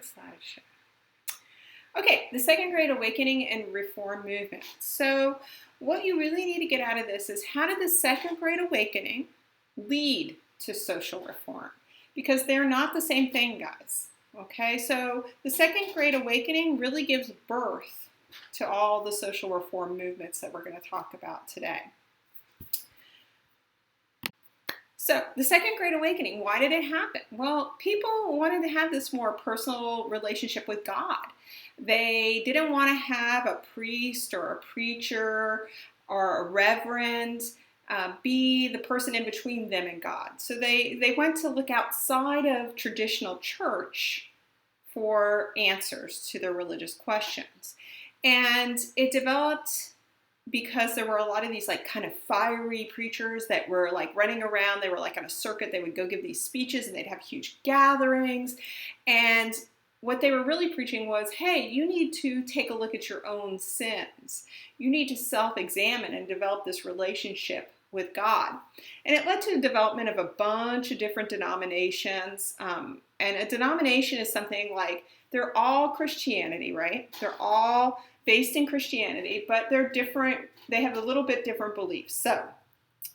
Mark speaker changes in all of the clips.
Speaker 1: slideshow. Okay, the Second Great Awakening and Reform Movement. So what you really need to get out of this is, how did the Second Great Awakening lead to social reform? Because they're not the same thing, guys. Okay, so the Second Great Awakening really gives birth to all the social reform movements that we're going to talk about today. So the Second Great Awakening, why did it happen? Well, people wanted to have this more personal relationship with God. They didn't want to have a priest or a preacher or a reverend be the person in between them and God. So they went to look outside of traditional church for answers to their religious questions. And it developed because there were a lot of these like kind of fiery preachers that were like running around. They were like on a circuit. They would go give these speeches and they'd have huge gatherings. And what they were really preaching was, hey, you need to take a look at your own sins. You need to self-examine and develop this relationship with God. And it led to the development of a bunch of different denominations. And a denomination is something like, they're all Christianity, right? They're all based in Christianity, but they're different. They have a little bit different beliefs. So,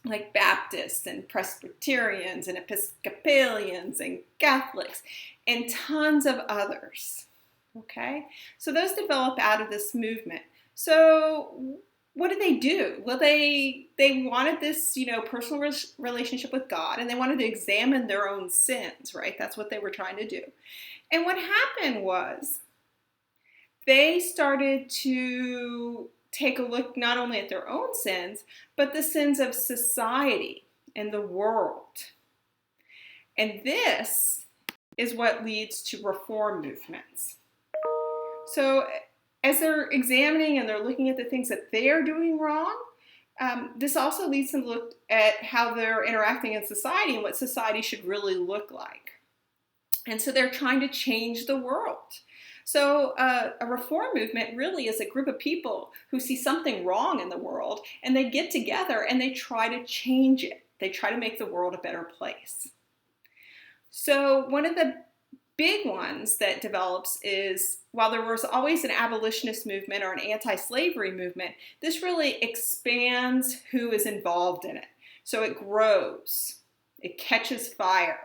Speaker 1: like Baptists and Presbyterians and Episcopalians and Catholics and tons of others. Okay? So those develop out of this movement. So what did they do? Well, they wanted this, personal relationship with God, and they wanted to examine their own sins, right? That's what they were trying to do. And what happened was they started to take a look not only at their own sins, but the sins of society and the world. And this is what leads to reform movements. So as they're examining and they're looking at the things that they're doing wrong, this also leads them to look at how they're interacting in society and what society should really look like. And so they're trying to change the world. So a reform movement really is a group of people who see something wrong in the world, and they get together and they try to change it. They try to make the world a better place. So one of the big ones that develops is, while there was always an abolitionist movement or an anti-slavery movement, this really expands who is involved in it. So it grows, it catches fire.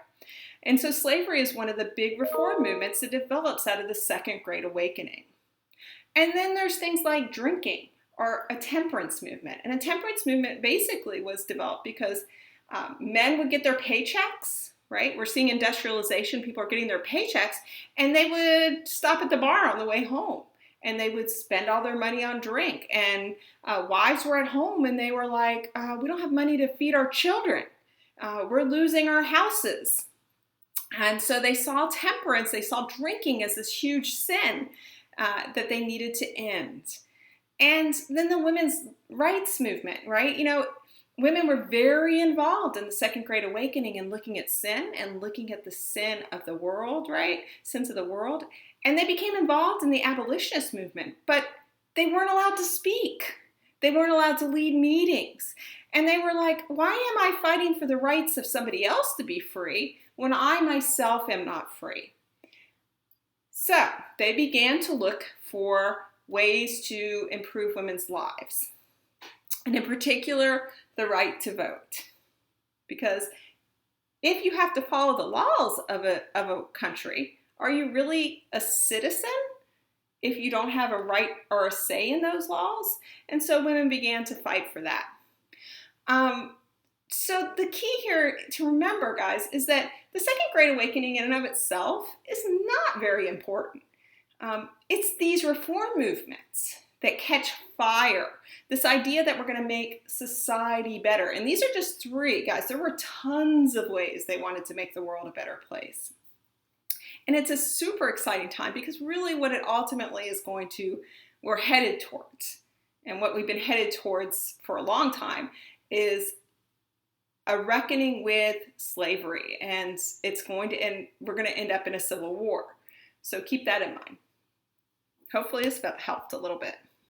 Speaker 1: And so slavery is one of the big reform movements that develops out of the Second Great Awakening. And then there's things like drinking or a temperance movement. And a temperance movement basically was developed because men would get their paychecks, right? We're seeing industrialization, people are getting their paychecks, and they would stop at the bar on the way home. And they would spend all their money on drink. And wives were at home and they were like, we don't have money to feed our children. We're losing our houses. And so they saw temperance, they saw drinking as this huge sin that they needed to end. And then the women's rights movement, right? Women were very involved in the Second Great Awakening and looking at sin and looking at the sin of the world, right? Sins of the world. And they became involved in the abolitionist movement, but they weren't allowed to speak. They weren't allowed to lead meetings. And they were like, why am I fighting for the rights of somebody else to be free when I myself am not free? So they began to look for ways to improve women's lives, and in particular, the right to vote. Because if you have to follow the laws of a country, are you really a citizen if you don't have a right or a say in those laws? And so women began to fight for that. So the key here to remember, guys, is that the Second Great Awakening in and of itself is not very important. It's these reform movements that catch fire. This idea that we're going to make society better. And these are just three, guys. There were tons of ways they wanted to make the world a better place. And it's a super exciting time because really what it ultimately is we're headed towards, and what we've been headed towards for a long time, is a reckoning with slavery. And we're going to end up in a civil war. So keep that in mind. Hopefully this helped a little bit.